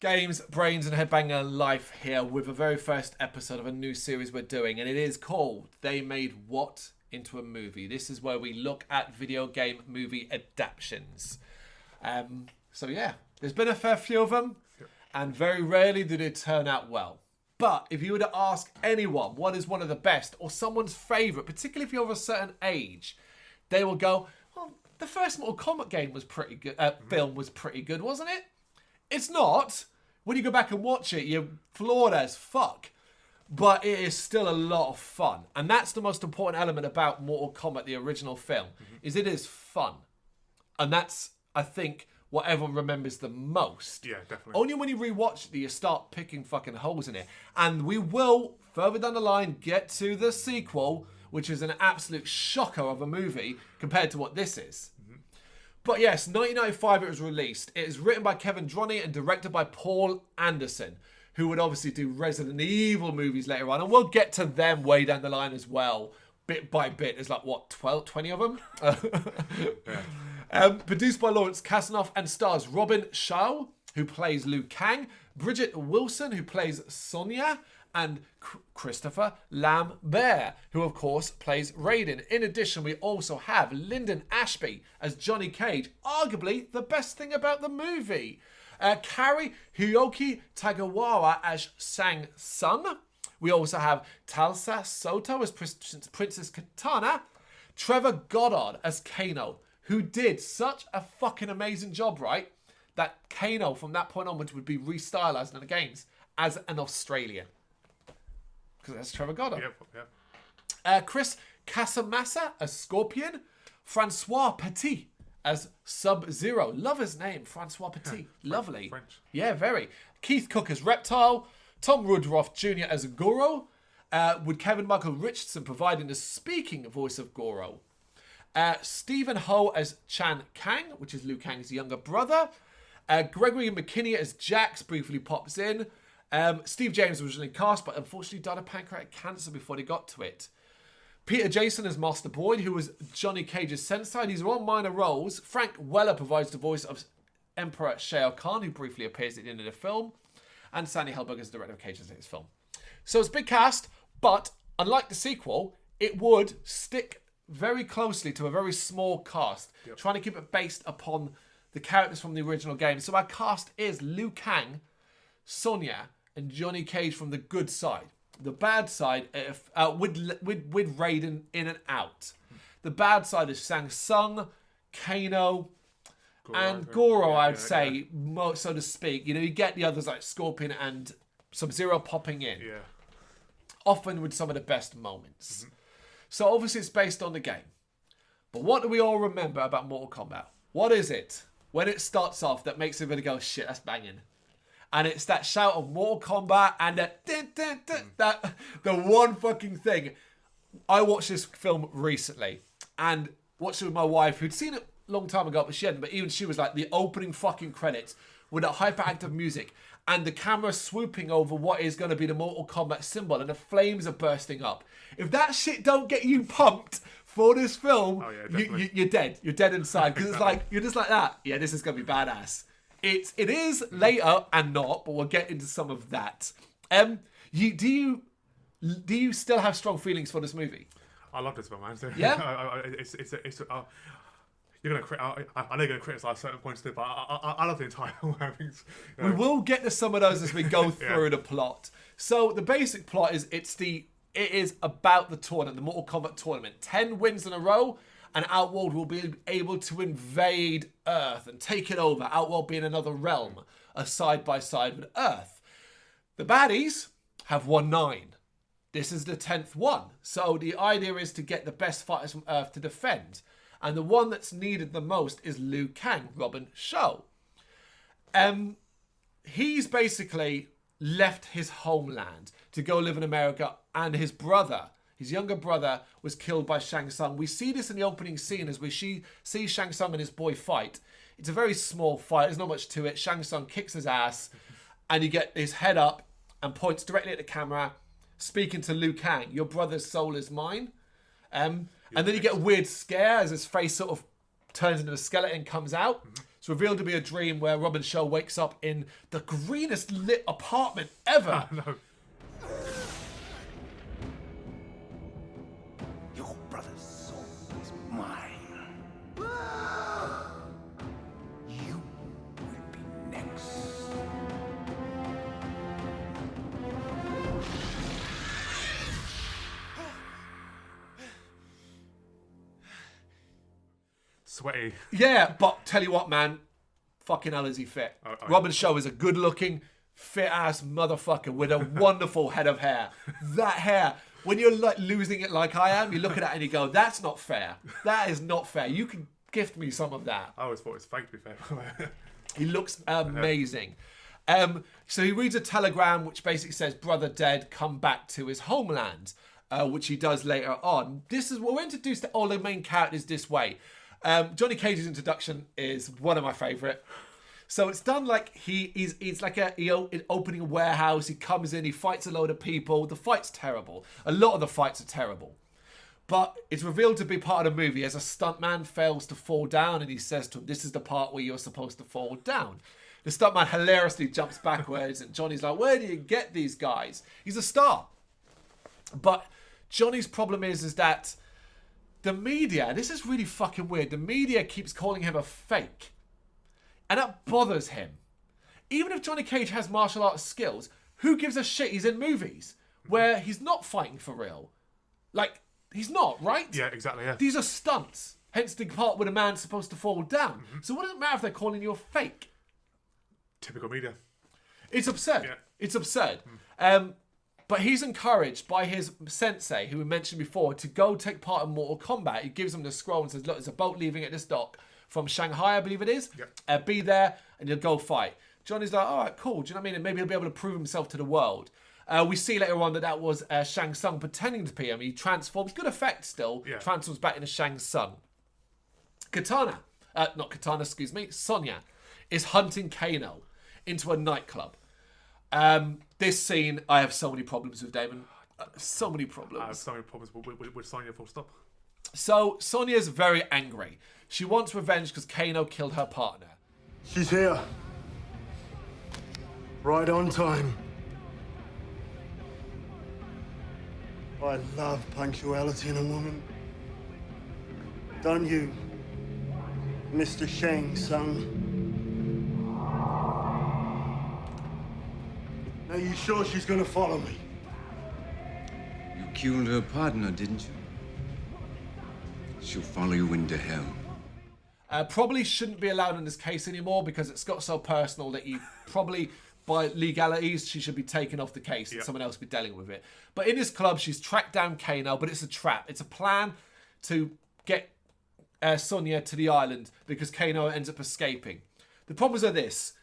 Games, Brains and Headbanging Life here with the very first episode of a new series we're doing, and it is called They Made What into a Movie. This is where we look at video game movie adaptions. So yeah, there's been a fair few of them, and very rarely do they turn out well. But if you were to ask anyone what is one of the best or someone's favourite, particularly if you're of a certain age, they will go, well, the first Mortal Kombat game was pretty good. Film was pretty good, wasn't it? It's not. When you go back and watch it, you're flawed as fuck. But it is still a lot of fun. And that's the most important element about Mortal Kombat, the original film, is it is fun. And that's, I think, what everyone remembers the most. Yeah, definitely. Only when you rewatch it, you start picking fucking holes in it. And we will, further down the line, get to the sequel, which is an absolute shocker of a movie compared to what this is. But yes, 1995 it was released. It is written by Kevin Droney and directed by Paul Anderson, who would obviously do Resident Evil movies later on. And we'll get to them way down the line as well, bit by bit. There's like, what, 12, 20 of them? Produced by Lawrence Kasanoff and stars Robin Shaw, who plays Liu Kang, Bridget Wilson, who plays Sonya, and Christopher Lambert, who of course plays Raiden. In addition, we also have Lyndon Ashby as Johnny Cage, arguably the best thing about the movie. Kari Hiyoki Tagawara as Shang Tsung. We also have Talsa Soto as Princess Katana. Trevor Goddard as Kano, who did such a fucking amazing job, right? That Kano from that point onwards would be restylized in the games as an Australian. Because that's Trevor Goddard. Yep. Chris Casamassa as Scorpion. Francois Petit as Sub-Zero. Love his name, Francois Petit. Lovely. French. Yeah, very. Keith Cook as Reptile. Tom Woodruff Jr. as Goro. With Kevin Michael Richardson providing the speaking voice of Goro. Stephen Ho as Chan Kang, which is Liu Kang's younger brother. Gregory McKinney as Jax briefly pops in. Steve James was originally cast, but unfortunately died of pancreatic cancer before they got to it. Peter Jason as Master Boyd, who was Johnny Cage's sensei. These are all minor roles. Frank Weller provides the voice of Emperor Shao Kahn, who briefly appears at the end of the film. And Sandy Helberg is the director of Cage's latest film. So it's a big cast, but unlike the sequel, it would stick very closely to a very small cast, trying to keep it based upon the characters from the original game. So our cast is Liu Kang, Sonya, and Johnny Cage from the good side. The bad side, with Raiden in and out. The bad side is Shang Tsung, Kano, and Goro, I'd say, so to speak. You know, you get the others like Scorpion and Sub-Zero popping in. Yeah. Often with some of the best moments. So obviously it's based on the game. But what do we all remember about Mortal Kombat? What is it, when it starts off, that makes everybody go, shit, that's banging? And it's that shout of Mortal Kombat and that the one fucking thing. I watched this film recently and watched it with my wife, who'd seen it a long time ago, but she hadn't. But even she was like, the opening fucking credits with that hyperactive music and the camera swooping over what is going to be the Mortal Kombat symbol and the flames are bursting up. If that shit don't get you pumped for this film, you're dead. You're dead inside. Because it's like, you're just like that. Yeah, this is going to be badass. It is later and not, but we'll get into some of that. Do you still have strong feelings for this movie? I love this film, man. Yeah? You're gonna. I know you're gonna criticize certain points too, but I love the entire film. We will get to some of those as we go through the plot. So the basic plot is it is about the tournament, the Mortal Kombat tournament. 10 wins in a row. And Outworld will be able to invade Earth and take it over. Outworld being another realm, a side by side with Earth. The baddies have won 9. This is the 10th one. So the idea is to get the best fighters from Earth to defend. And the one that's needed the most is Liu Kang, Robin Shaw. He's basically left his homeland to go live in America, and his younger brother, was killed by Shang Tsung. We see this in the opening scene as we see Shang Tsung and his boy fight. It's a very small fight. There's not much to it. Shang Tsung kicks his ass and you get his head up and points directly at the camera, speaking to Liu Kang. Your brother's soul is mine. And then you get a weird scare as his face sort of turns into a skeleton and comes out. It's revealed to be a dream where Robin Show wakes up in the greenest lit apartment ever. No. Your brother's soul is mine. You will be next. Sweaty. Yeah, but tell you what, man. Fucking hell is he fit. Oh, Robin Show is a good looking, fit ass motherfucker with a wonderful head of hair. That hair, when you're like losing it like I am, you look at it and you go, that's not fair. That is not fair. You can gift me some of that. I always thought it was fake, to be fair. He looks amazing. So he reads a telegram which basically says, brother dead, come back to his homeland, which he does later on. This is what we're introduced to all the main characters this way. Johnny Cage's introduction is one of my favourite. So it's done like he's like opening a warehouse. He comes in, he fights a load of people. The fight's terrible. A lot of the fights are terrible. But it's revealed to be part of the movie as a stuntman fails to fall down and he says to him, this is the part where you're supposed to fall down. The stuntman hilariously jumps backwards and Johnny's like, where do you get these guys? He's a star. But Johnny's problem is that the media, this is really fucking weird, the media keeps calling him a fake. And that bothers him. Even if Johnny Cage has martial arts skills, who gives a shit? He's in movies where he's not fighting for real. Like, he's not, right? Yeah, exactly, yeah. These are stunts. Hence the part where the man's supposed to fall down. So what does it matter if they're calling you a fake? Typical media. It's absurd. Yeah. It's absurd. But he's encouraged by his sensei, who we mentioned before, to go take part in Mortal Kombat. He gives him the scroll and says, look, there's a boat leaving at this dock from Shanghai, I believe it is. Yep. Be there and you'll go fight. Johnny's like, all right, cool. Do you know what I mean? And maybe he'll be able to prove himself to the world. We see later on that was Shang Tsung pretending to be him. He transforms, good effect still, transforms back into Shang Tsung. Sonya is hunting Kano into a nightclub. This scene, I have so many problems with, Damon. So many problems. I have so many problems with Sonya, full stop. So, Sonya's very angry. She wants revenge because Kano killed her partner. She's here. Right on time. I love punctuality in a woman. Don't you, Mr. Shang Tsung? Are you sure she's gonna follow me? You killed her partner, didn't you? She'll follow you into hell. Probably shouldn't be allowed in this case anymore because it's got so personal that you probably, by legalities, she should be taken off the case and someone else be dealing with it. But in this club, she's tracked down Kano, but it's a trap. It's a plan to get Sonya to the island because Kano ends up escaping. The problems are this.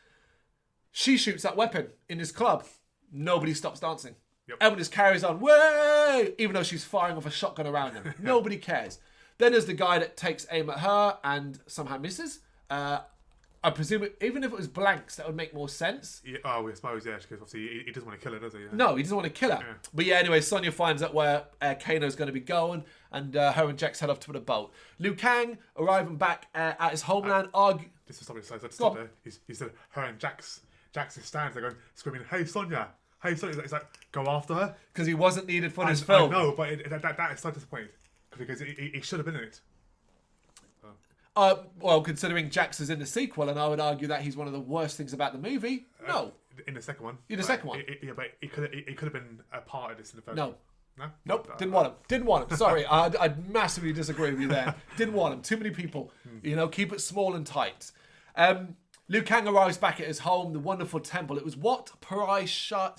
She shoots that weapon in this club. Nobody stops dancing. Everyone just carries on, way, even though she's firing off a shotgun around them. Nobody cares. Then there's the guy that takes aim at her and somehow misses. I presume even if it was blanks, that would make more sense. Yeah, I suppose, yeah, because obviously he doesn't want to kill her, does he? Yeah. No, he doesn't want to kill her. Yeah. But yeah, anyway, Sonya finds out where Kano's going to be going, and her and Jax head off to the boat. Liu Kang arriving back at his homeland. This is something to stop there. He said her and Jax stands there going, screaming, hey, Sonya. Hey, Sonya. It's like, go after her. Because he wasn't needed for this I film. know, but that is so disappointing. Because he should have been in it. Well, considering Jax is in the sequel, and I would argue that he's one of the worst things about the movie. No. In the second one. In the second one. Yeah, but he could have been a part of this in the first No. one. No? Nope, didn't want him. Didn't want him. Sorry, I'd massively disagree with you there. Didn't want him. Too many people. Keep it small and tight. Liu Kang arrives back at his home, the wonderful temple. It was Wat Parai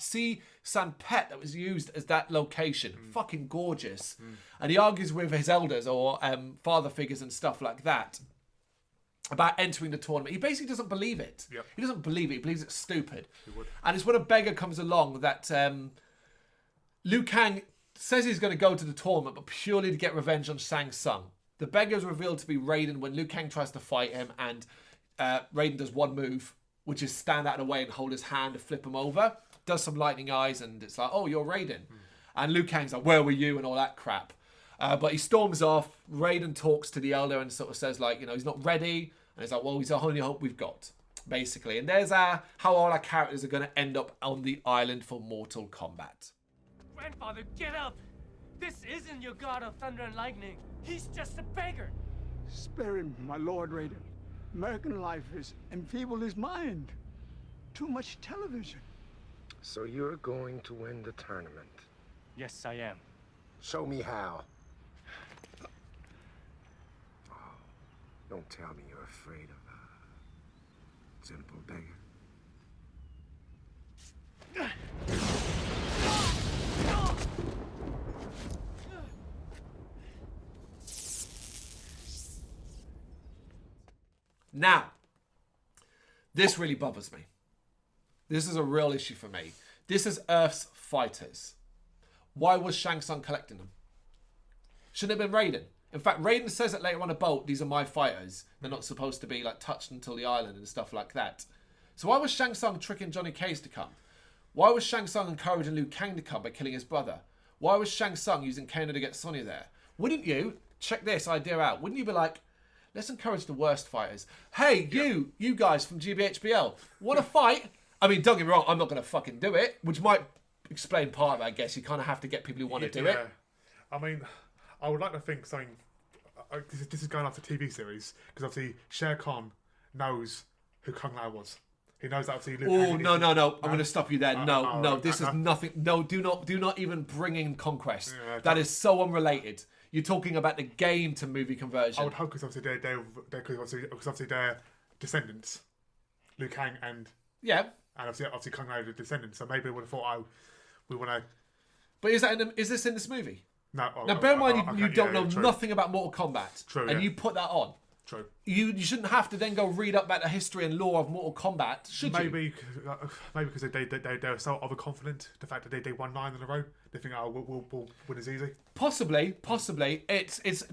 Si Sanpet that was used as that location. Fucking gorgeous. And he argues with his elders or father figures and stuff like that about entering the tournament. He basically doesn't believe it. Yep. He doesn't believe it. He believes it's stupid. He would. And it's when a beggar comes along that Liu Kang says he's going to go to the tournament, but purely to get revenge on Shang Tsung. The beggar is revealed to be Raiden when Liu Kang tries to fight him, and Raiden does one move, which is stand out of the way and hold his hand to flip him over. Does some lightning eyes, and it's like, oh, you're Raiden. And Liu Kang's like, where were you, and all that crap. But he storms off. Raiden talks to the elder and sort of says, like, he's not ready. And it's like, well, he's the only hope we've got, basically. And there's how all our characters are going to end up on the island for Mortal Kombat. Grandfather, get up! This isn't your god of thunder and lightning. He's just a beggar. Spare him, my Lord Raiden. American life has enfeebled his mind. Too much television. So you're going to win the tournament? Yes, I am. Show me how. Oh, don't tell me you're afraid of a simple beggar. Now, this really bothers me. This is a real issue for me. This is Earth's fighters. Why was Shang Tsung collecting them? Shouldn't have been Raiden. In fact, Raiden says it later on a boat, these are my fighters. They're not supposed to be like touched until the island and stuff like that. So why was Shang Tsung tricking Johnny Cage to come? Why was Shang Tsung encouraging Liu Kang to come by killing his brother? Why was Shang Tsung using Kano to get Sonya there? Wouldn't you, check this idea out, wouldn't you be like, let's encourage the worst fighters. Hey, you guys from GBHBL, want to fight? I mean, don't get me wrong, I'm not going to fucking do it, which might explain part of it, I guess. You kind of have to get people who want to do it. I mean, I would like to think something... This is going off the TV series, because obviously Shere Khan knows who Kung Lao was. He knows that obviously... Oh, no. I'm going to stop you there. No, this is nothing. No, do not even bring in Conquest. Yeah, that is so unrelated. You're talking about the game to movie conversion. I would hope because obviously they're descendants. Liu Kang and... Yeah. And obviously Kung Lao are descendants, so maybe we would have thought, we want to... But is this in this movie? No. Now, bear in mind, you don't know nothing about Mortal Kombat. True, and you put that on. True. You shouldn't have to then go read up about the history and lore of Mortal Kombat, should you? Maybe because they're so overconfident, the fact that they won 9 in a row, they think, we'll win as easy. Possibly. It's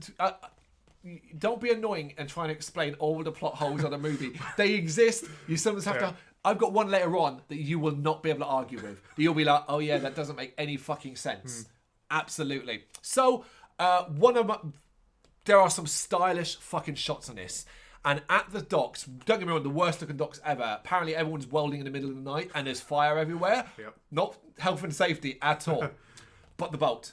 don't be annoying and try and explain all the plot holes of the movie. They exist. You sometimes have to... I've got one later on that you will not be able to argue with. You'll be like, oh yeah, that doesn't make any fucking sense. Absolutely. So, there are some stylish fucking shots on this. And at the docks, don't get me wrong, the worst looking docks ever. Apparently everyone's welding in the middle of the night and there's fire everywhere. Yep. Not health and safety at all. But the boat.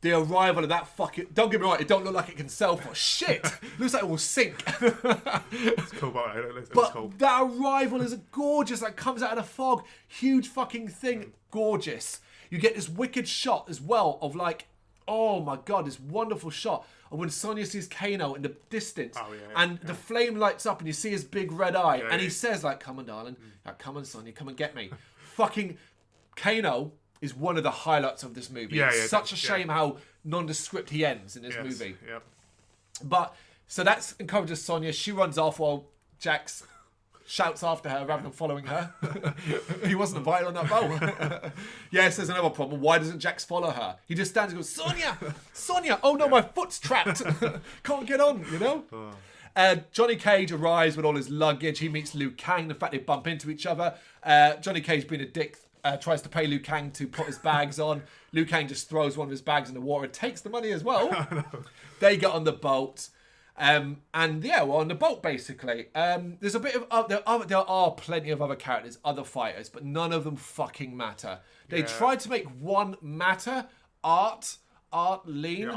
The arrival of that fucking... Don't get me wrong, it don't look like it can sail for shit. Looks like it will sink. It's cool, but cool. That arrival is gorgeous. That comes out of the fog. Huge fucking thing. Gorgeous. You get this wicked shot as well of like... Oh my God, this wonderful shot of when Sonya sees Kano in the distance. And the flame lights up and you see his big red eye. And he says like, come on, darling. Like, come on, Sonya, come and get me. Fucking Kano is one of the highlights of this movie. It's such a shame how nondescript he ends in this movie. Yep. But, so that encourages Sonya. She runs off while Jax shouts after her rather than following her. He wasn't invited on that boat. Yes, there's another problem. Why doesn't Jax follow her? He just stands and goes, Sonya! Oh no, my foot's trapped. Can't get on, you know? Johnny Cage arrives with all his luggage. He meets Liu Kang. In fact, they bump into each other. Johnny Cage, being a dick, tries to pay Liu Kang to put his bags on. Liu Kang just throws one of his bags in the water and takes the money as well. They get on the boat. And yeah, we're on the boat basically. There's a bit of there are plenty of other characters, other fighters, but none of them fucking matter. They tried to make one matter, Art Lean,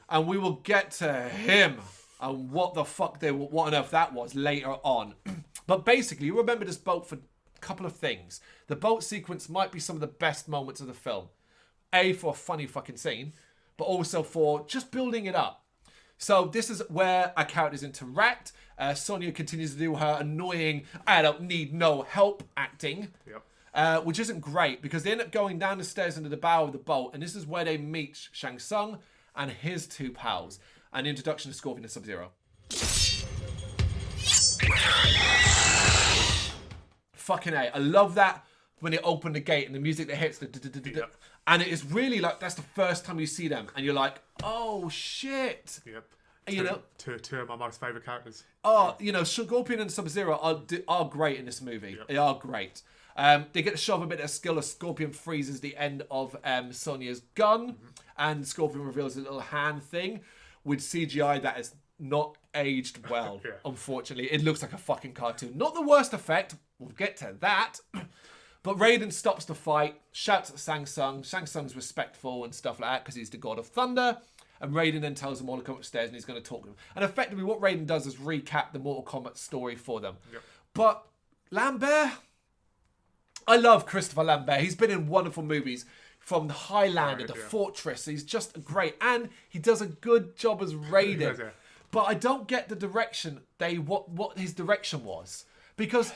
and we will get to him and what on earth that was later on. But basically, you remember this boat for a couple of things. The boat sequence might be some of the best moments of the film. A, for a funny fucking scene, but also for just building it up. So this is where our characters interact. Sonya continues to do her annoying, I don't need no help acting. Which isn't great because they end up going down the stairs into the bow of the boat. And this is where they meet Shang Tsung and his two pals. An introduction to Scorpion and Sub-Zero. Fucking A. I love that when they open the gate and the music that hits. And it is really like, that's the first time you see them. And you're like, oh shit. Yep. You know, two of my most favourite characters. Oh, you know, Scorpion and Sub-Zero are great in this movie. They are great. They get to show off a bit of skill as Scorpion freezes the end of Sonya's gun. And Scorpion reveals a little hand thing with CGI that is not aged well, Yeah. unfortunately. It looks like a fucking cartoon. Not the worst effect. We'll get to that. But Raiden stops the fight, shouts at Shang Tsung. Shang Tsung's respectful and stuff like that because he's the god of thunder. And Raiden then tells them all to come upstairs and he's going to talk to them. And effectively what Raiden does is recap the Mortal Kombat story for them. Yep. But Lambert, I love Christopher Lambert. He's been in wonderful movies. From the Highlander, the Fortress. He's just great. And he does a good job as Raiden. Does, yeah. But I don't get the direction, what his direction was. Because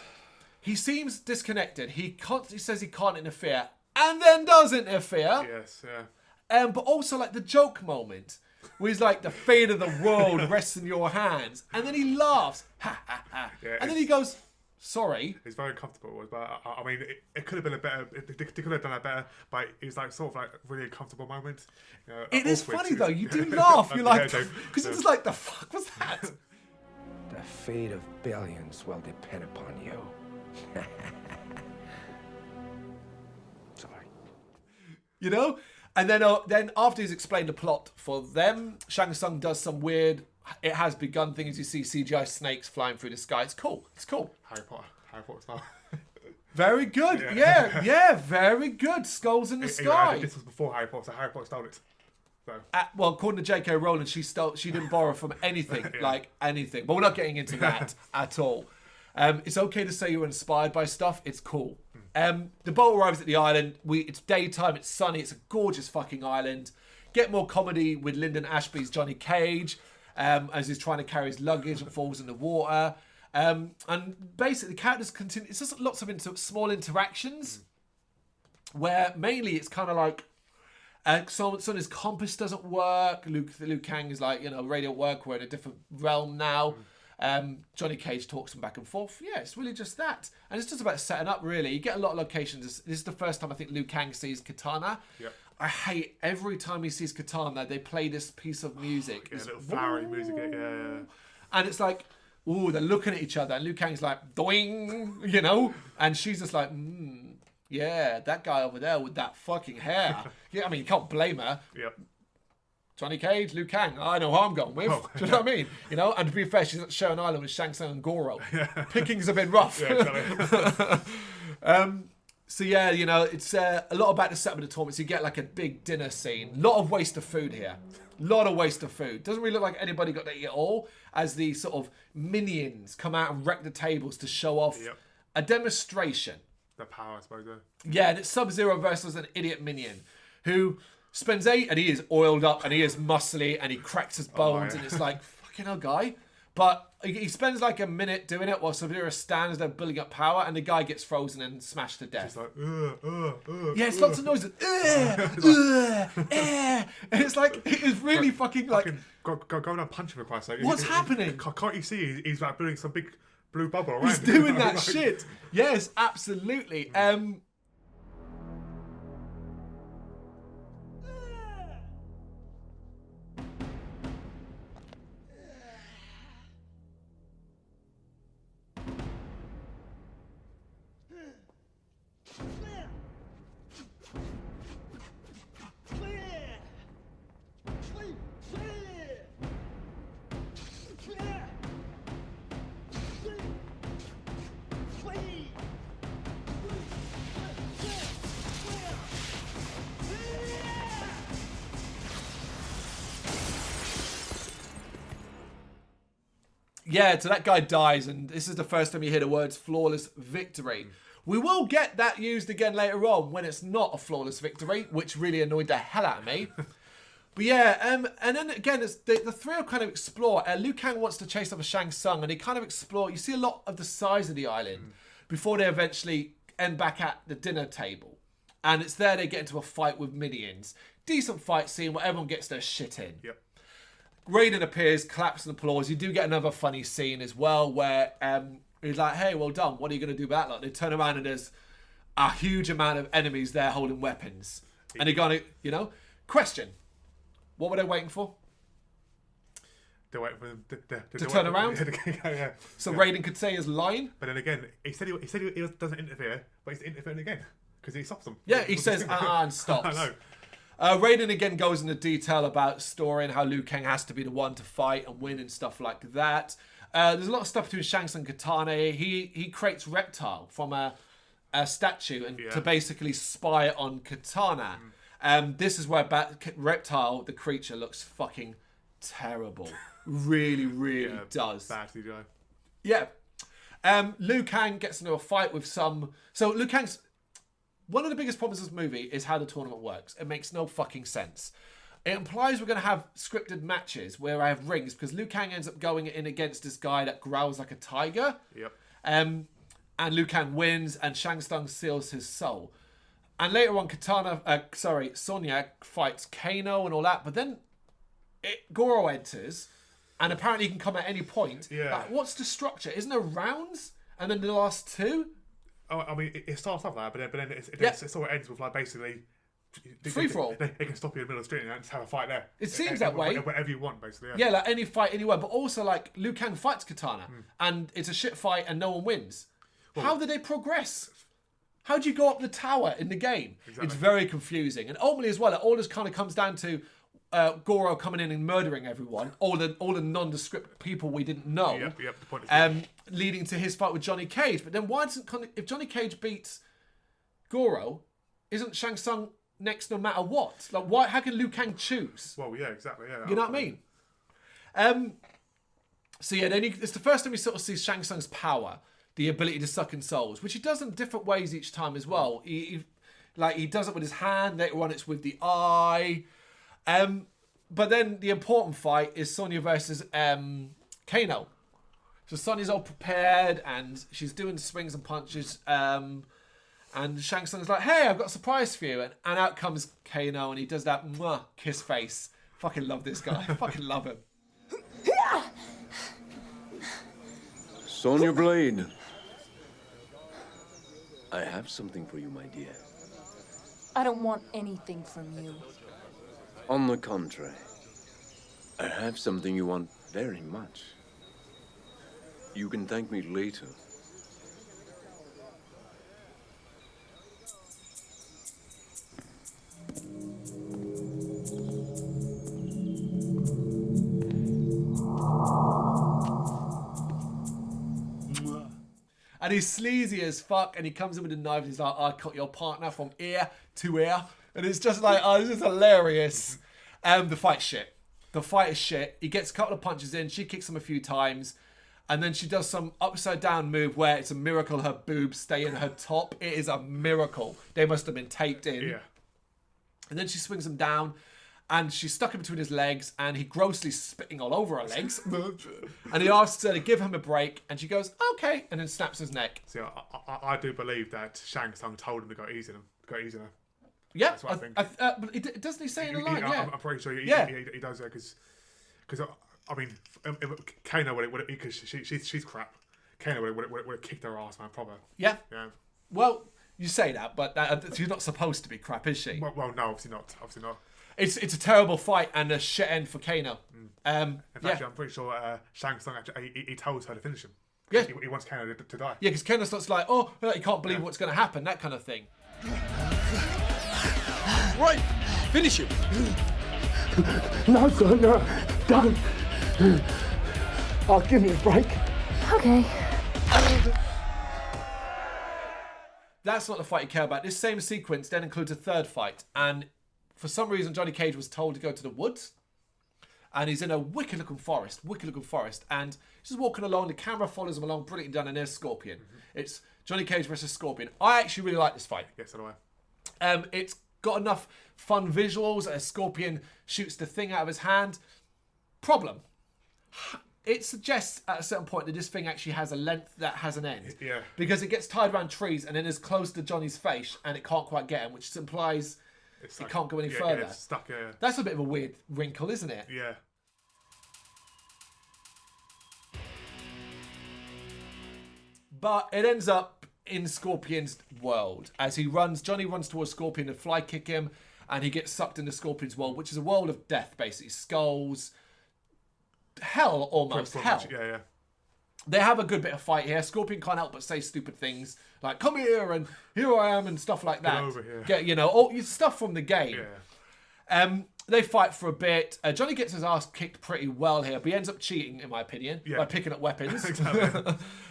he seems disconnected. He constantly says he can't interfere. And then does interfere. Yes, yeah. But also like the joke moment. Where he's like, the fate of the world rests in your hands. And then he laughs. Ha, ha, ha. Yeah, and then he goes... Sorry. It's very comfortable, but I mean, it could have been a better. They could have done it better, but it was like sort of like a really uncomfortable moment. It is funny though. You do laugh. You're like, Yeah, because it's like, the fuck was that? The fate of billions will depend upon you. Sorry. You know. And then after he's explained the plot for them, Shang Tsung does some weird. It has begun things. You see CGI snakes flying through the sky. It's cool. It's cool. Harry Potter style. Very good. Yeah, very good. Skulls in the sky. This was before Harry Potter, so Harry Potter stole it. So. Well, according to J.K. Rowling, she didn't borrow from anything, like anything. But we're not getting into that at all. It's okay to say you're inspired by stuff. It's cool. The boat arrives at the island. It's daytime. It's sunny. It's a gorgeous fucking island. Get more comedy with Lyndon Ashby's Johnny Cage. As he's trying to carry his luggage and falls in the water. And basically, the characters continue. It's just lots of small interactions where mainly it's kind of like his compass doesn't work. Liu Kang is like, radio work. We're in a different realm now. Johnny Cage talks them back and forth. Yeah, it's really just that. And it's just about setting up, really. You get a lot of locations. This is the first time I think Liu Kang sees Katana. Yep. I hate every time he sees Katana, they play this piece of music. Yeah, little flowery music. Yeah. And it's like, ooh, they're looking at each other. And Liu Kang's like, doing, And she's just like, yeah, that guy over there with that fucking hair. Yeah, I mean, you can't blame her. Yep. Johnny Cage, Liu Kang, I know who I'm going with. Do you know what I mean? And to be fair, she's at Sharon Island with Shang Tsung and Goro. Pickings have been rough. Yeah, exactly. So yeah, it's a lot about the setup of the tournaments. You get like a big dinner scene. Lot of waste of food here. Lot of waste of food. Doesn't really look like anybody got to eat it all. As the sort of minions come out and wreck the tables to show off a demonstration. The power, I suppose. Yeah, and it's Sub-Zero versus an idiot minion who spends and he is oiled up and he is muscly and he cracks his bones and it's like, fucking hell, guy. But he spends like a minute doing it while Sub-Zero stands there building up power and the guy gets frozen and smashed to death. It's like, yeah, it's lots of noises. And it's like, it is really fucking like... Go and punch him, for Christ's sake. What's happening? Can't you see he's like building some big blue bubble around He's doing that shit. Yes, absolutely. Yeah, so that guy dies, and this is the first time you hear the words flawless victory. We will get that used again later on when it's not a flawless victory, which really annoyed the hell out of me. But yeah, and then again, it's the three will kind of explore. Liu Kang wants to chase off a Shang Tsung, and they kind of explore. You see a lot of the size of the island before they eventually end back at the dinner table. And it's there they get into a fight with minions. Decent fight scene where everyone gets their shit in. Yep. Raiden appears, claps and applause. You do get another funny scene as well where he's like, hey, well done. What are you going to do about that? They turn around and there's a huge amount of enemies there holding weapons. And they're going to, question. What were they waiting for? They're waiting for them to turn around? Yeah. So Raiden could say his line? But then again, he said he doesn't interfere, but he's interfering again because he stops them. Yeah, he says, and stops. I know. Raiden again goes into detail about story and how Liu Kang has to be the one to fight and win and stuff like that. There's a lot of stuff between Shang Tsung and Katana. He creates Reptile from a statue and to basically spy on Katana. This is where Reptile, the creature, looks fucking terrible. Really, really does. Bad CGI. Yeah. Liu Kang gets into a fight with some... So Liu Kang's... One of the biggest problems with this movie is how the tournament works. It makes no fucking sense. It implies we're going to have scripted matches where I have rings because Liu Kang ends up going in against this guy that growls like a tiger. Yep. And Liu Kang wins and Shang Tsung seals his soul. And later on, Sonya fights Kano and all that. But then Goro enters and apparently he can come at any point. Yeah. Like, what's the structure? Isn't there rounds? And then the last two? Oh, I mean, it starts off like that, but then it sort of ends with like basically free for all. They can stop you in the middle of the street and just have a fight there. It seems that way. Whatever you want, basically. Yeah, like any fight anywhere. But also, like Liu Kang fights Katana, and it's a shit fight, and no one wins. How did they progress? How do you go up the tower in the game? Exactly. It's very confusing, and ultimately as well, it all just kind of comes down to Goro coming in and murdering everyone, all the nondescript people we didn't know. Yep. The point is leading to his fight with Johnny Cage. But then why doesn't if Johnny Cage beats Goro, isn't Shang Tsung next no matter what? Like why? How can Liu Kang choose? Well, yeah, exactly. Yeah, you know what I mean? So yeah, then it's the first time we sort of see Shang Tsung's power, the ability to suck in souls, which he does in different ways each time as well. He does it with his hand. Later on, it's with the eye. But then the important fight is Sonya versus Kano. So Sonya's all prepared and she's doing swings and punches. And Shang Tsung's like, "Hey, I've got a surprise for you." And out comes Kano and he does that kiss face. Fucking love this guy. Fucking love him. Sonya Blade. I have something for you, my dear. I don't want anything from you. On the contrary, I have something you want very much. You can thank me later. And he's sleazy as fuck, and he comes in with a knife and he's like, "I cut your partner from ear to ear." And it's just like, oh, this is hilarious. The fight's shit. The fight is shit. He gets a couple of punches in, she kicks him a few times, and then she does some upside down move where it's a miracle her boobs stay in her top. It is a miracle. They must have been taped in. Yeah. And then she swings him down, and she's stuck in between his legs, and he grossly spitting all over her legs. And he asks her to give him a break, and she goes, "Okay," and then snaps his neck. See, I do believe that Shang Tsung told him to go easy on him. Yeah, that's what I think. But doesn't he say in the line? Yeah, I'm pretty sure he does because I mean, Kano would because she's crap. Kano would have kicked her ass, man, proper. Yeah. Yeah. Well, you say that, but she's not supposed to be crap, is she? Well, no, obviously not. Obviously not. It's a terrible fight and a shit end for Kano. In fact, I'm pretty sure Shang Tsung actually he tells her to finish him. Yeah. He wants Kano to die. Yeah, because Kano starts like, "Oh, you can't believe what's going to happen," that kind of thing. Right, finish him. No, Sonya, don't. Give me a break. Okay. That's not the fight you care about. This same sequence then includes a third fight, and for some reason Johnny Cage was told to go to the woods, and he's in a wicked looking forest, and he's just walking along. The camera follows him along brilliantly done, and there's Scorpion. It's Johnny Cage versus Scorpion. I actually really like this fight. Yes, so do I. It's got enough fun visuals. A Scorpion shoots the thing out of his hand. Problem. It suggests at a certain point that this thing actually has a length that has an end. Yeah. Because it gets tied around trees and then is close to Johnny's face and it can't quite get him, which implies it can't go any further. Yeah, it's stuck, yeah. That's a bit of a weird wrinkle, isn't it? Yeah. But it ends up in Scorpion's world. As Johnny runs towards Scorpion to fly kick him, and he gets sucked into Scorpion's world, which is a world of death, basically. Skulls. Hell, almost. Hell. Yeah. They have a good bit of fight here. Scorpion can't help but say stupid things like, "Come here," and "Here I am," and stuff like that. Get over here. Get, all stuff from the game. They fight for a bit. Johnny gets his ass kicked pretty well here, but he ends up cheating, in my opinion, by picking up weapons.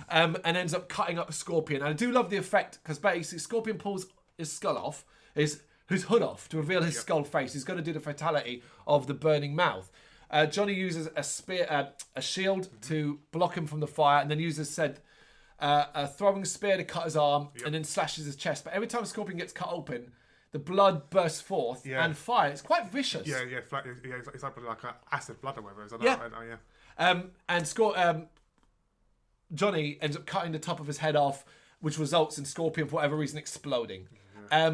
And ends up cutting up Scorpion. And I do love the effect, because basically Scorpion pulls his skull off, his hood off, to reveal his skull face. He's going to do the fatality of the burning mouth. Johnny uses a spear, a shield to block him from the fire, and then uses said a throwing spear to cut his arm, and then slashes his chest. But every time Scorpion gets cut open, the blood bursts forth and fire. It's quite vicious. It's like acid blood or whatever. And Johnny ends up cutting the top of his head off, which results in Scorpion, for whatever reason, exploding.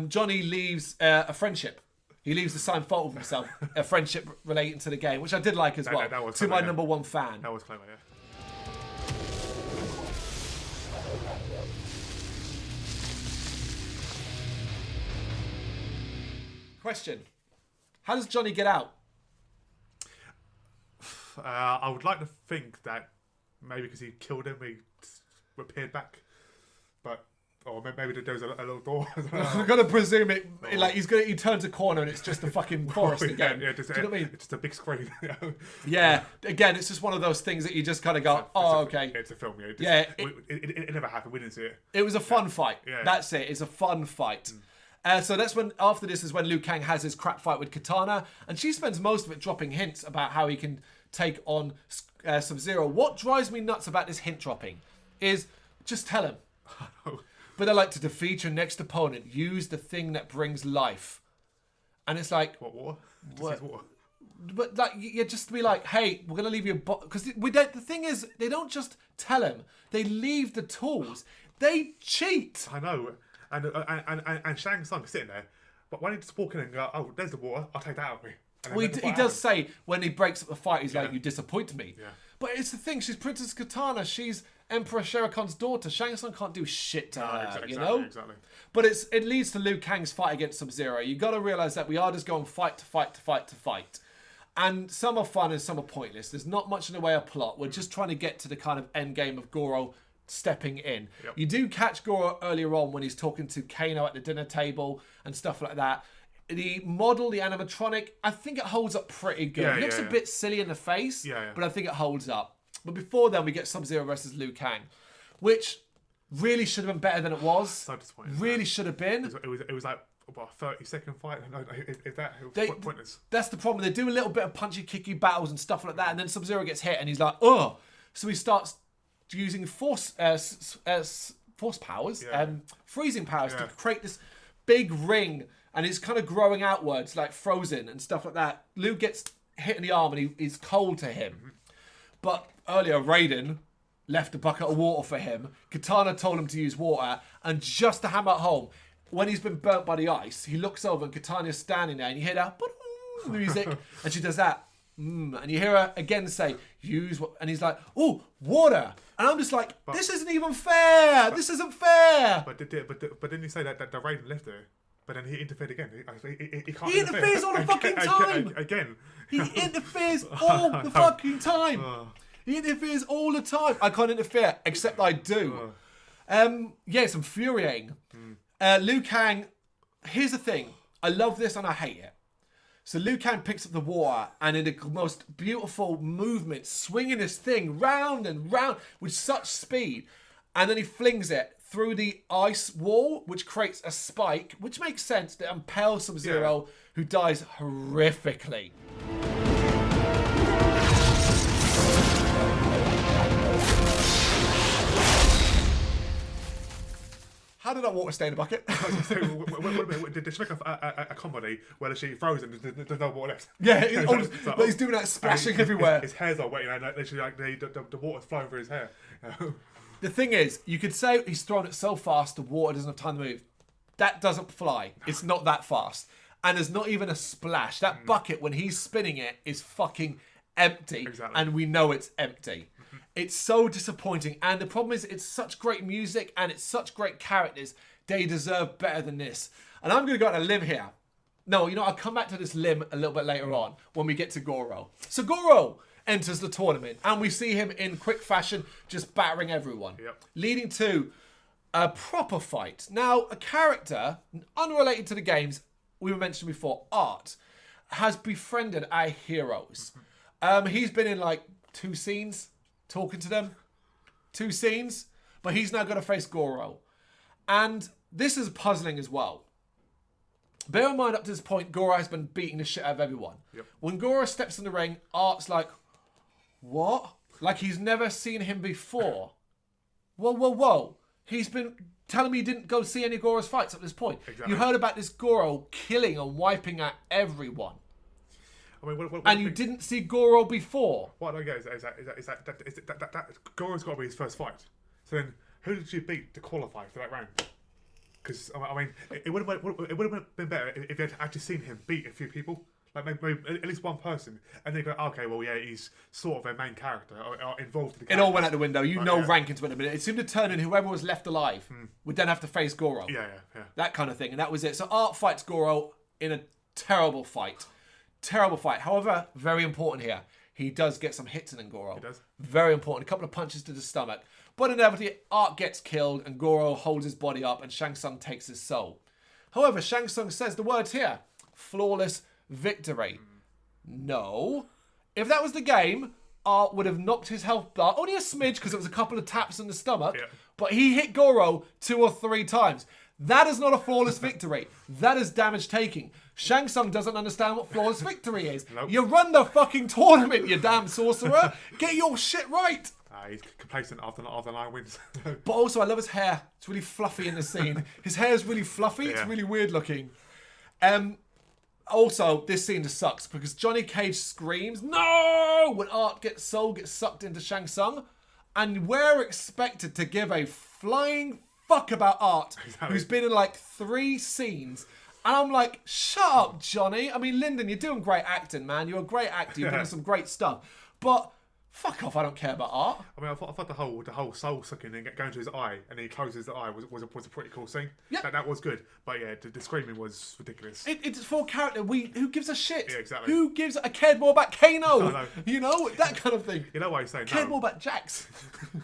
Johnny leaves a friendship. He leaves a signed photo of himself, a friendship relating to the game, which I did like as well. That was to clever, my number one fan. That was clever, yeah. Question: how does Johnny get out? I would like to think that maybe because he killed him, he appeared back, or maybe there was a little door. I'm gonna presume it. Like he turns a corner and it's just a fucking forest again. Do you know what I mean? It's just a big screen. Yeah. Again, it's just one of those things that you just kind of go, okay. It's a film. It never happened. We didn't see it. It was a fun fight. Yeah. That's it. It's a fun fight. So that's when, after this is when Liu Kang has his crap fight with Katana, and she spends most of it dropping hints about how he can take on Sub-Zero. What drives me nuts about this hint dropping is just tell him. But I like to defeat your next opponent. Use the thing that brings life. And it's like... What? What? But like, you just be like, hey, we're going to leave you... Because the thing is, they don't just tell him. They leave the tools. They cheat. I know. And Shang Tsung sitting there, but when he just walk in and go, oh, there's the water, I'll take that out of me. Well, he does say, when he breaks up the fight, he's like, you disappoint me. Yeah. But it's the thing, she's Princess Katana, she's Emperor Shere Khan's daughter. Shang Tsung can't do shit to her, you know? Exactly. But it leads to Liu Kang's fight against Sub-Zero. You got to realise that we are just going fight to fight to fight to fight. And some are fun and some are pointless. There's not much in the way of plot. We're just trying to get to the kind of end game of Goro stepping in. Yep. You do catch Goro earlier on when he's talking to Kano at the dinner table and stuff like that. The model, the animatronic, I think it holds up pretty good. It looks a bit silly in the face, but I think it holds up. But before then, we get Sub-Zero versus Liu Kang, which really should have been better than it was. So disappointing. Really should have been. It was like about a 30-second fight. Pointless. That's the problem. They do a little bit of punchy, kicky battles and stuff like that, and then Sub-Zero gets hit, and he's like, oh. So he starts using force powers, freezing powers to create this big ring, and it's kind of growing outwards like frozen and stuff like that. Liu gets hit in the arm and he's cold to him. But earlier Raiden left a bucket of water for him. Katana told him to use water, and just to hammer it home, when he's been burnt by the ice, he looks over and Katana's standing there, and you hear that music, and she does that. And you hear her again say, use what, and he's like, oh, water. And I'm just like, this isn't even fair. This isn't fair. But didn't you say that the Raiden left her? But then he interfered again. He can't He interferes all the fucking time. Again. He interferes all the fucking time. He interferes all the time. I can't interfere, except I do. It's infuriating. Liu Kang, here's the thing. I love this and I hate it. So Liu Kang picks up the water and in the most beautiful movement, swinging this thing round and round with such speed. And then he flings it through the ice wall, which creates a spike, which makes sense, that impales Sub-Zero, who dies horrifically. How did that water stay in the bucket? Did she make a comedy where she throws it and there's no water left? Yeah, he's doing that splashing everywhere. His hair's all wet, literally like the water's flowing through his hair. The thing is, you could say he's thrown it so fast the water doesn't have time to move. That doesn't fly. It's not that fast. And there's not even a splash. That bucket, when he's spinning it, is fucking empty. Exactly. And we know it's empty. It's so disappointing. And the problem is, it's such great music and it's such great characters. They deserve better than this. And I'm going to go on a limb here. No, I'll come back to this limb a little bit later on when we get to Goro. So Goro enters the tournament and we see him in quick fashion just battering everyone. Yep. Leading to a proper fight. Now, a character unrelated to the games, we were mentioned before, Art. has befriended our heroes. He's been in like 2 scenes talking to them. 2 scenes. But he's now going to face Goro. And this is puzzling as well. Bear in mind, up to this point, Goro has been beating the shit out of everyone. Yep. When Goro steps in the ring, Art's like, what? Like he's never seen him before. Whoa. He's been telling me he didn't go see any of Goro's fights up to this point. Exactly. You heard about this Goro killing and wiping out everyone. I mean, what and you didn't see Goro before. What I don't get is that Goro's got to be his first fight. So then, who did you beat to qualify for that round? Because I mean, it would have been better if you had actually seen him beat a few people, like maybe at least one person, and then go, okay, well, yeah, he's sort of a main character or involved in the. It all went out the window. Rankings went a minute. It seemed to turn in whoever was left alive would then have to face Goro. Yeah. That kind of thing, and that was it. So Art fights Goro in a terrible fight. However, very important here. He does get some hits in Goro. He does. Very important. A couple of punches to the stomach. But inevitably, Art gets killed and Goro holds his body up and Shang Tsung takes his soul. However, Shang Tsung says the words here. Flawless victory. No. If that was the game, Art would have knocked his health bar. Only a smidge because it was a couple of taps in the stomach. Yeah. But he hit Goro 2 or 3 times. That is not a flawless victory. That is damage taking. Shang Tsung doesn't understand what flawless victory is. Nope. You run the fucking tournament, you damn sorcerer. Get your shit right. He's complacent after 9 wins. But also, I love his hair. It's really fluffy in the scene. His hair is really fluffy. It's really weird looking. Also, this scene just sucks because Johnny Cage screams, "No!" when Art gets sucked into Shang Tsung. And we're expected to give a flying fuck about Art, who's been in like 3 scenes. And I'm like, shut up, Johnny. I mean, Lyndon, you're doing great acting, man. You're a great actor. You're doing some great stuff. But fuck off, I don't care about Art. I mean, I thought the whole soul sucking and going to his eye and then he closes the eye was a pretty cool scene. Yeah. That was good. But yeah, the screaming was ridiculous. It's for character. Who gives a shit? Yeah, exactly. Who gives a cared more about Kano? I know. You know, that kind of thing. You know why he's saying Cared no? more about Jax.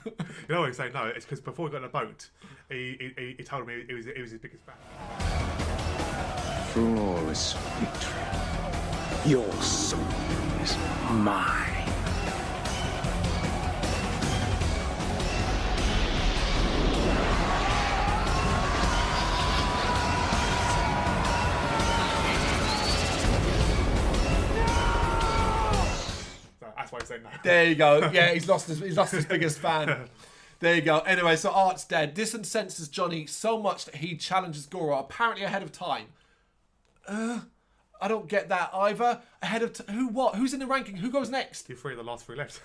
You know why he's saying no? It's because before he got on the boat, he told me it was his biggest fan. Flawless victory. Your soul is mine. That's why he's saying no. There you go. Yeah, he's lost his biggest fan. There you go. Anyway, so Art's dead. This incenses Johnny so much that he challenges Goro, apparently ahead of time. I don't get that either. Ahead of who? What? Who's in the ranking? Who goes next? You're 3 of the last 3 left.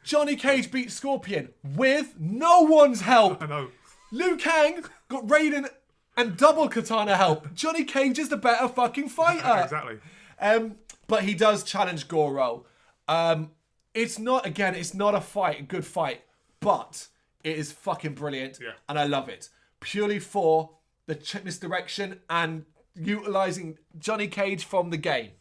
Johnny Cage beat Scorpion with no one's help. I know. Liu Kang got Raiden and double katana help. Johnny Cage is the better fucking fighter. Exactly. But he does challenge Goro. It's not a good fight, but it is fucking brilliant. Yeah. And I love it. Purely for the misdirection and utilising Johnny Cage from the game.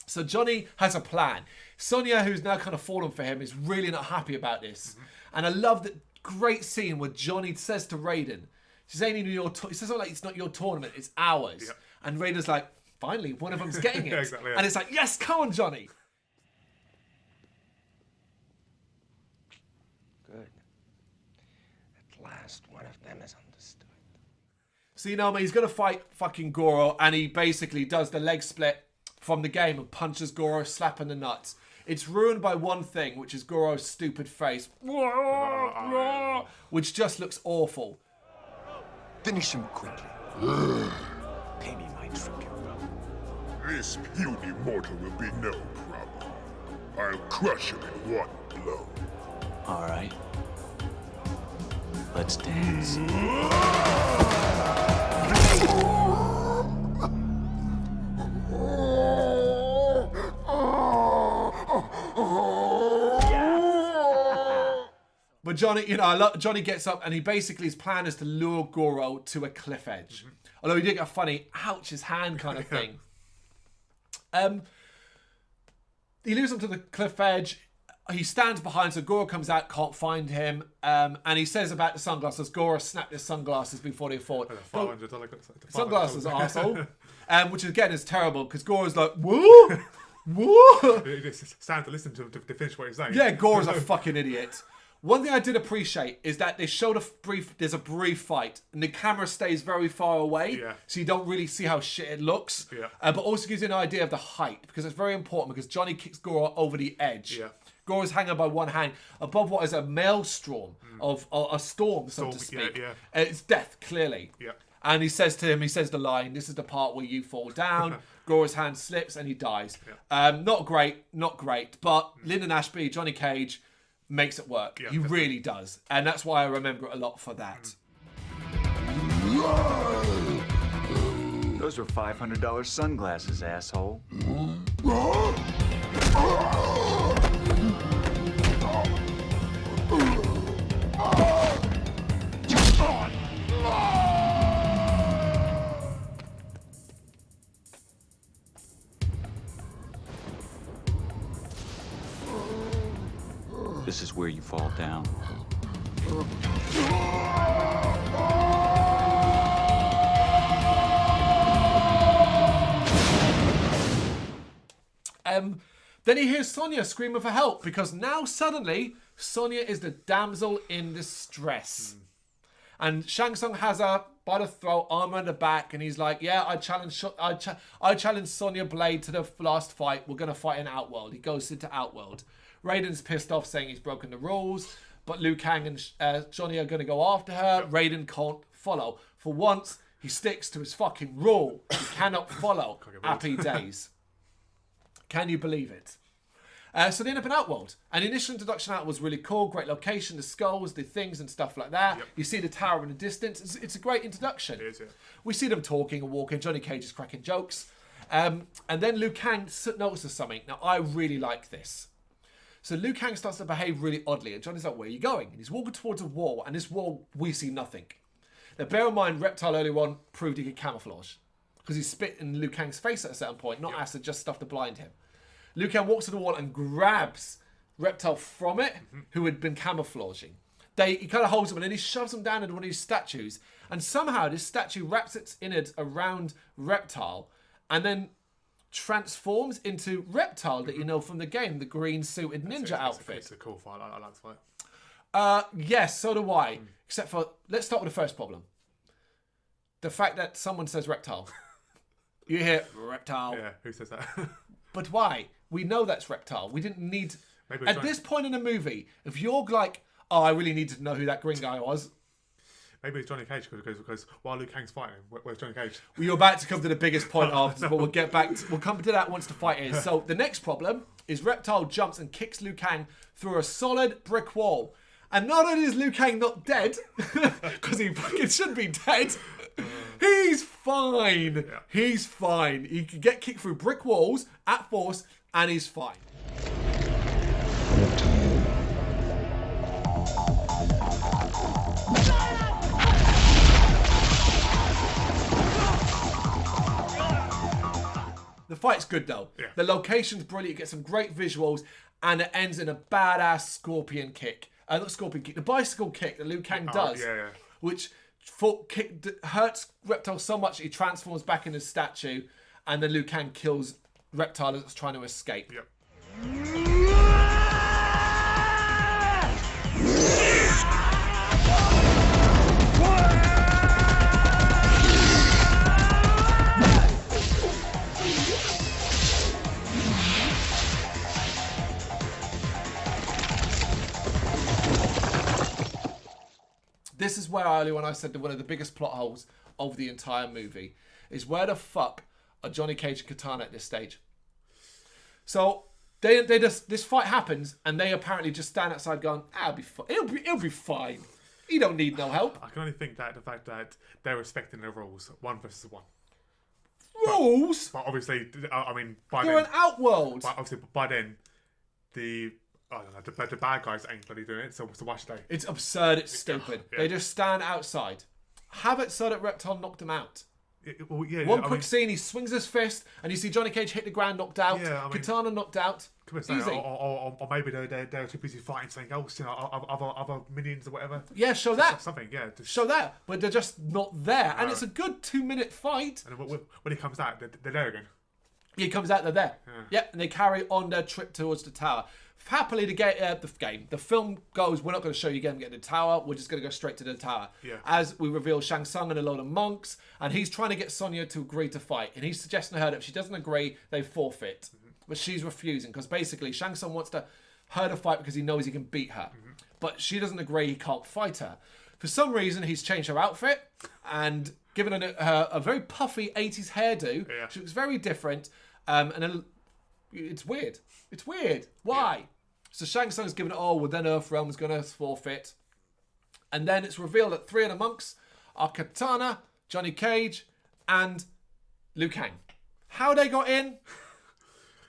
So Johnny has a plan. Sonya, who's now kind of fallen for him, is really not happy about this. And I love that great scene where Johnny says to Raiden, he says something like, it's not your tournament, it's ours. Yep. And Raiden's like, finally, one of them's getting it. Yeah, exactly, yeah. And it's like, yes, come on, Johnny. Good. At last, one of them is understood. So, you know, he's going to fight fucking Goro, and he basically does the leg split from the game and punches Goro, slapping the nuts. It's ruined by one thing, which is Goro's stupid face, which just looks awful. Finish him quickly. Pay me my tribute. This puny mortal will be no problem. I'll crush him in one blow. All right. Let's dance. But Johnny, Johnny gets up and he basically, his plan is to lure Goro to a cliff edge. Although he did get a funny, ouch, his hand kind of thing. He lures him to the cliff edge. he stands behind, so Goro comes out, can't find him, and he says about the sunglasses, Goro snapped his sunglasses before they fall. $500. Sunglasses, arsehole. Which again is terrible, because Goro's like, whoa! Whoa! It just stand to listen to him to finish what he's saying. Yeah, Goro's a fucking idiot. One thing I did appreciate is that they showed there's a brief fight, and the camera stays very far away, so you don't really see how shit it looks. Yeah. But also gives you an idea of the height, because it's very important, because Johnny kicks Goro over the edge. Yeah. Goro's hanging by one hand above what is a maelstrom of a storm, so to speak. Yeah. It's death, clearly. Yeah. And he says the line, "This is the part where you fall down." Goro's hand slips and he dies. Yeah. Not great, but Lyndon Ashby, Johnny Cage, makes it work. Yeah, he really does. And that's why I remember it a lot for that. Those were $500 sunglasses, asshole. This is where you fall down. Then he hears Sonya screaming for help, because now suddenly Sonya is the damsel in distress. And Shang Tsung has her by the throat, arm around the back, and he's like, "Yeah, I challenge Sonya Blade to the last fight. We're gonna fight in Outworld." He goes into Outworld. Raiden's pissed off, saying he's broken the rules, but Liu Kang and Johnny are gonna go after her. Raiden can't follow. For once, he sticks to his fucking rule. He cannot follow. Happy days. Can you believe it? So they end up in Outworld. And the initial introduction out was really cool. Great location, the skulls, the things and stuff like that. Yep. You see the tower in the distance. It's a great introduction. It is, yeah. We see them talking and walking. Johnny Cage is cracking jokes. And then Liu Kang notices something. Now, I really like this. So Liu Kang starts to behave really oddly. And Johnny's like, "Where are you going?" And he's walking towards a wall. And this wall, we see nothing. Now, bear in mind, Reptile earlier on proved he could camouflage, because he spit in Liu Kang's face at a certain point, not acid, just stuff to blind him. Liu Kang walks to the wall and grabs Reptile from it, who had been camouflaging. He kind of holds him and then he shoves him down into one of these statues. And somehow this statue wraps its innards around Reptile and then transforms into Reptile that you know from the game, the green suited ninja outfit. It's a cool fight. I like the fight. Yes, so do I. Except for, let's start with the first problem. The fact that someone says Reptile. You hear Reptile. Yeah, who says that? But why? We know that's Reptile. We didn't need... At this point in the movie, if you're like, "Oh, I really needed to know who that green guy was." Maybe it's Johnny Cage, because while Liu Kang's fighting, where's Johnny Cage? We're about to come to the biggest point after, but we'll come to that once the fight is. So the next problem is Reptile jumps and kicks Liu Kang through a solid brick wall. And not only is Liu Kang not dead, because he fucking should be dead, he's fine. Yeah. He's fine. He can get kicked through brick walls at force, and he's fine. The fight's good though. Yeah. The location's brilliant. You get some great visuals, and it ends in a badass scorpion kick. Not scorpion kick, the bicycle kick that Liu Kang does, which hurts Reptile so much he transforms back into a statue, and then Liu Kang kills Reptile as it's trying to escape. Yep. This is where earlier when I said that one of the biggest plot holes of the entire movie is where the fuck are Johnny Cage and Katana at this stage? So they just, this fight happens and they apparently just stand outside going, it'll be fine. He don't need no help. I can only think that the fact that they're respecting their rules, 1 versus 1. Rules? But obviously, I mean, by They're then, an Outworld. But obviously, by then, the bad guys ain't bloody doing it. So why should they? It's absurd. It's stupid. Yeah. They just stand outside. Have it so that Reptile knocked him out. One quick scene, he swings his fist, and you see Johnny Cage hit the ground, knocked out. Yeah, I mean, Katana knocked out. Easy. Or maybe they're too busy fighting something else, other minions or whatever. Yeah, show that. Something, yeah. Show that, but they're just not there. And it's a good 2-minute fight. And when he comes out, they're there again. He comes out, they're there. Yeah, and they carry on their trip towards the tower. Happily, the film goes, we're not going to show you again getting the tower, we're just going to go straight to the tower. Yeah. As we reveal Shang Tsung and a load of monks, and he's trying to get Sonya to agree to fight. And he's suggesting to her that if she doesn't agree, they forfeit. But she's refusing, because basically Shang Tsung wants her to fight because he knows he can beat her. But she doesn't agree, he can't fight her. For some reason, he's changed her outfit and given her a very puffy 80s hairdo. Yeah. She looks very different. It's weird. It's weird. Why? Yeah. So Shang Tsung's given it all, well then Earthrealm's going to forfeit. And then it's revealed that 3 of the monks are Katana, Johnny Cage, and Liu Kang. How they got in?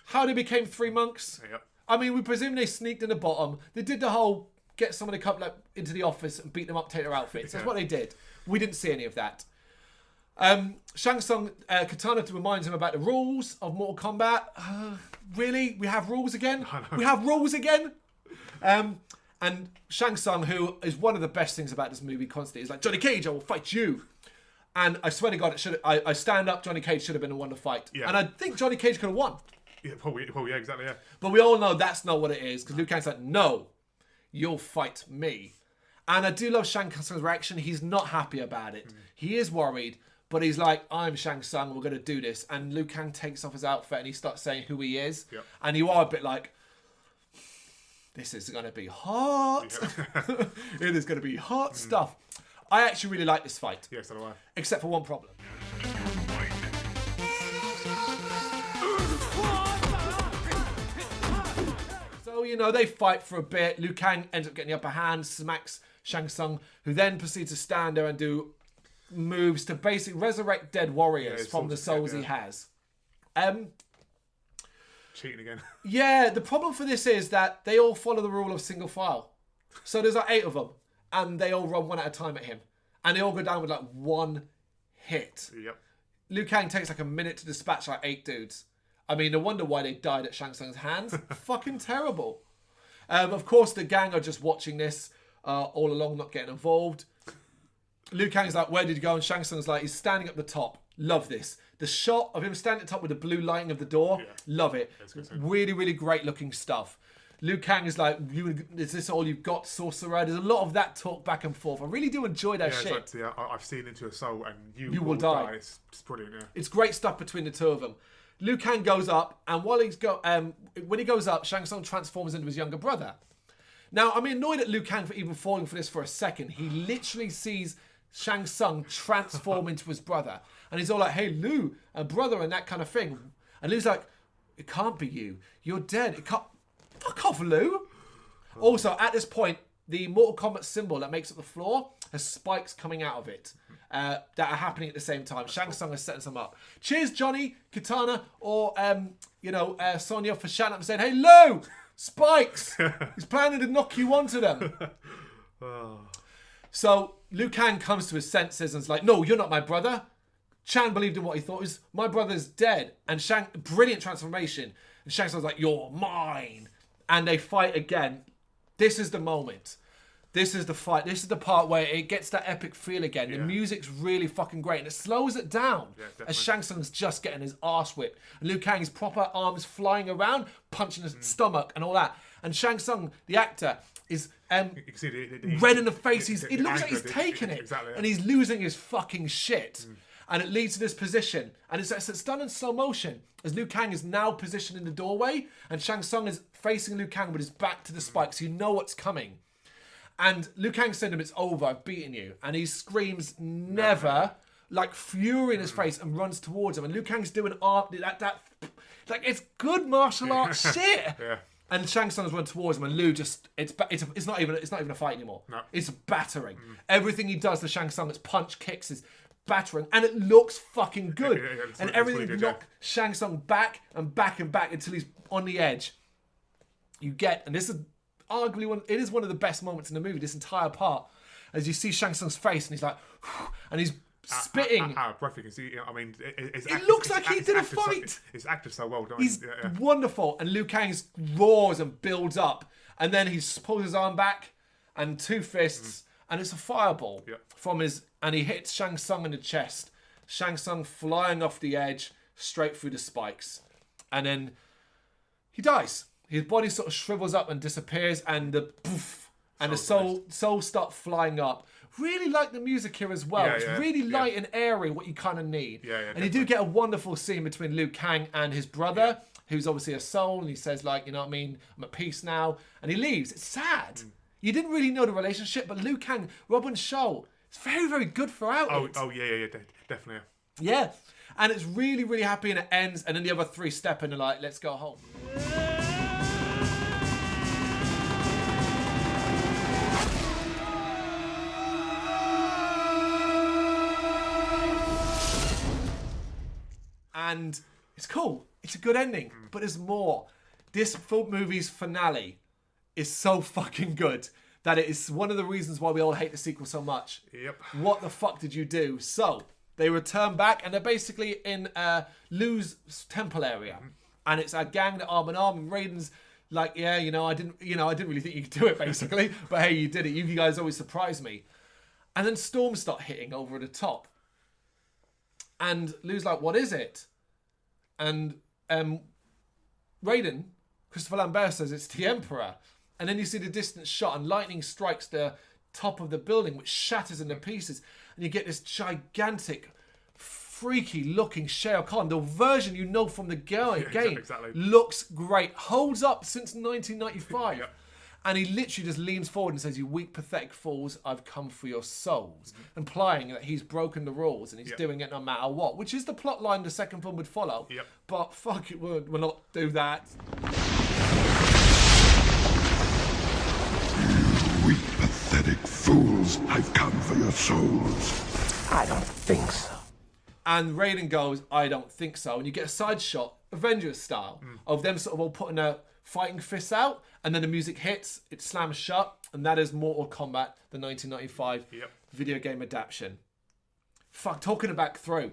How they became 3 monks? Yep. I mean, we presume they sneaked in the bottom. They did the whole get somebody to come into the office and beat them up, take their outfits. That's what they did. We didn't see any of that. Shang Tsung, Katana reminds him about the rules of Mortal Kombat. Really? We have rules again? We have rules again? And Shang Tsung, who is one of the best things about this movie constantly, is like, Johnny Cage, I will fight you. And I swear to God, I stand up, Johnny Cage should have been the one to fight. Yeah. And I think Johnny Cage could have won. Yeah, probably, yeah, exactly, yeah. But we all know that's not what it is, because Liu Kang's like, no, you'll fight me. And I do love Shang Tsung's reaction. He's not happy about it. He is worried. But he's like, I'm Shang Tsung, we're going to do this. And Liu Kang takes off his outfit and he starts saying who he is. Yep. And you are a bit like, this is going to be hot. Yep. It is going to be hot stuff. I actually really like this fight. Yes, so do I. Except for one problem. So, they fight for a bit. Liu Kang ends up getting the upper hand, smacks Shang Tsung, who then proceeds to stand there and do moves to basically resurrect dead warriors from the souls he has. Cheating again. Yeah, the problem for this is that they all follow the rule of single file. So there's like 8 of them, and they all run one at a time at him. And they all go down with like 1 hit. Yep. Liu Kang takes like a minute to dispatch like 8 dudes. I mean, no wonder why they died at Shang Tsung's hands. Fucking terrible. Of course, the gang are just watching this all along, not getting involved. Liu Kang's like, where did you go? And Shang Tsung's like, he's standing up the top. Love this. The shot of him standing at the top with the blue lighting of the door. Yeah. Love it. Really, really great looking stuff. Liu Kang is like, is this all you've got, sorcerer? There's a lot of that talk back and forth. I really do enjoy that shit. Like, I've seen into a soul and you will die. It's brilliant, yeah. It's great stuff between the 2 of them. Liu Kang goes up, and while when he goes up, Shang Tsung transforms into his younger brother. Now, I'm annoyed at Liu Kang for even falling for this for a second. He literally sees Shang Tsung transform into his brother. And he's all like, hey, Liu, a brother, and that kind of thing. And Liu's like, it can't be you. You're dead. It can't. Fuck off, Liu. Also, at this point, the Mortal Kombat symbol that makes up the floor has spikes coming out of it that are happening at the same time. Shang Tsung is setting some up. Cheers, Johnny, Katana, or, Sonya for shouting up and saying, hey, Liu, spikes. He's planning to knock you onto them. So Liu Kang comes to his senses and is like, no, you're not my brother. Shang believed in what he thought was, my brother's dead. And Shang, brilliant transformation. And Shang Tsung's like, you're mine. And they fight again. This is the moment. This is the fight. This is the part where it gets that epic feel again. The music's really fucking great. And it slows it down as Shang Tsung's just getting his arse whipped. And Liu Kang's proper arms flying around, punching his stomach and all that. And Shang Tsung, the actor, is red in the face. It looks like he's taking it. Exactly, yeah. And he's losing his fucking shit. And it leads to this position. And it's done in slow motion as Liu Kang is now positioned in the doorway. And Shang Tsung is facing Liu Kang with his back to the spikes. You know what's coming. And Liu Kang said to him, it's over, I've beaten you. And he screams, never, like fury in his face and runs towards him. And Liu Kang's doing that like, it's good martial arts shit. Yeah. And Shang Tsung's run towards him, and Liu just, it's not even a fight anymore. No. It's battering. Everything he does to Shang Tsung, it's punch, kicks, is battering. And it looks fucking good. And everything knock Shang Tsung back and back and back until he's on the edge. You get, and this is arguably it is one of the best moments in the movie, this entire part, as you see Shang Tsung's face and he's like, and he's spitting. Out of breath, you can see. I mean, It looks like he did a fight. It's acted so well done. He's wonderful, and Liu Kang roars and builds up, and then he pulls his arm back, and two fists, and it's a fireball from his, and he hits Shang Tsung in the chest. Shang Tsung flying off the edge, straight through the spikes, and then he dies. His body sort of shrivels up and disappears, and the poof, and the soul starts flying up. Really like the music here as well. It's really light and airy, what you kind of need. And you do get a wonderful scene between Liu Kang and his brother, who's obviously a soul, and he says, like, you know what I mean, I'm at peace now. And he leaves. It's sad. You didn't really know the relationship, but Liu Kang, Robin Shaw, it's very, very good throughout it. Oh, yeah, definitely. Yeah. And it's really, really happy, and it ends, and then the other three step in and like, let's go home. And it's cool. It's a good ending, but there's more. This movie's finale is so fucking good that it is one of the reasons why we all hate the sequel so much. Yep. What the fuck did you do? So they return back, and they're basically in Lu's temple area, and it's a gang that arm in arm. And Raiden's like, yeah, I didn't really think you could do it, basically, but hey, you did it. You guys always surprise me. And then storms start hitting over the top. And Lu's like, what is it? And Raiden, Christopher Lambert, says it's the Emperor. And then you see the distant shot, and lightning strikes the top of the building, which shatters into pieces. And you get this gigantic, freaky-looking Shao Kahn. The version you know from the game exactly. Looks great. Holds up since 1995. And he literally just leans forward and says, you weak, pathetic fools, I've come for your souls. Implying that he's broken the rules and he's doing it no matter what. Which is the plot line the second film would follow. But fuck it, we'll not do that. You weak, pathetic fools, I've come for your souls. I don't think so. And Raiden goes, I don't think so. And you get a side shot, Avengers style, of them sort of all putting their fighting fists out, and then the music hits, it slams shut, and that is Mortal Kombat, the 1995 video game adaptation. Fuck, talking it back through,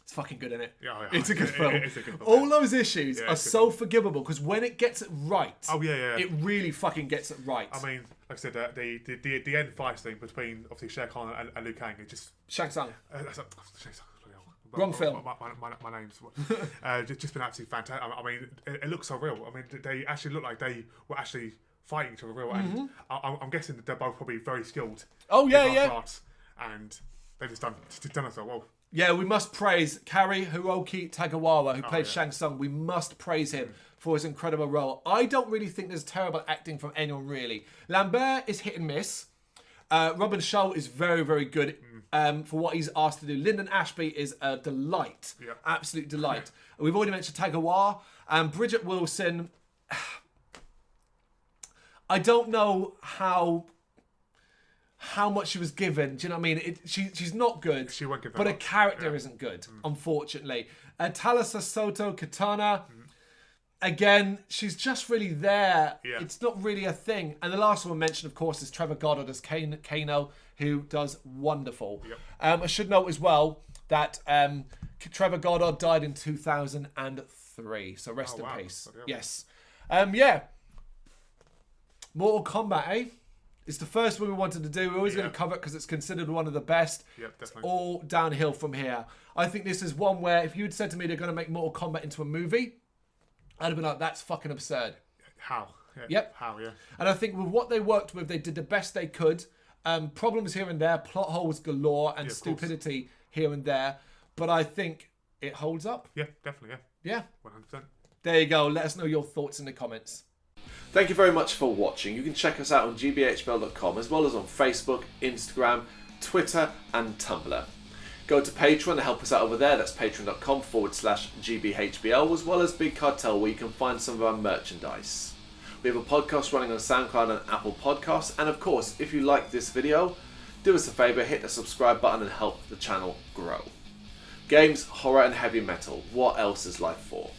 it's fucking good, isn't it? It's a good film. It's a good film. All those issues are so forgivable, because when it gets it right, it really fucking gets it right. I mean, like I said, the end fight scene between obviously Shao Kahn and Liu Kang, it just Shang Tsung. Shang Tsung. Wrong film. My name's just been absolutely fantastic. I mean, it looks so real. I mean, they actually look like they were actually fighting each other real. And I'm guessing that they're both probably very skilled. Oh yeah. Arts, and they've just done it so well. Yeah, we must praise Kari Hiroki Tagawa, who played Shang Tsung. We must praise him for his incredible role. I don't really think there's terrible acting from anyone, really. Lambert is hit and miss. Robin Shaw is very, very good for what he's asked to do. Lyndon Ashby is a delight. Absolute delight. We've already mentioned Tagawa. Bridget Wilson, I don't know how much she was given. Do you know what I mean? She's not good, she won't give but her character isn't good, unfortunately. Talisa Soto Katana, again, she's just really there. It's not really a thing. And the last one I mentioned, of course, is Trevor Goddard as Kano, who does wonderful. I should note as well that Trevor Goddard died in 2003, so rest in peace. Yes. Mortal Kombat, eh? It's the first one we wanted to do. We're always going to cover it because it's considered one of the best. It's all downhill from here. I think this is one where if you had said to me they're going to make Mortal Kombat into a movie, I'd have been like, that's fucking absurd. How? How, And I think with what they worked with, they did the best they could. Problems here and there, plot holes galore, and stupidity here and there. But I think it holds up. Yeah, definitely, Yeah. 100%. There you go. Let us know your thoughts in the comments. Thank you very much for watching. You can check us out on gbhbl.com as well as on Facebook, Instagram, Twitter and Tumblr. Go to Patreon to help us out over there. That's patreon.com/GBHBL, as well as Big Cartel, where you can find some of our merchandise. We have a podcast running on SoundCloud and Apple Podcasts. And of course, if you like this video, do us a favour, hit the subscribe button and help the channel grow. Games, horror and heavy metal. What else is life for?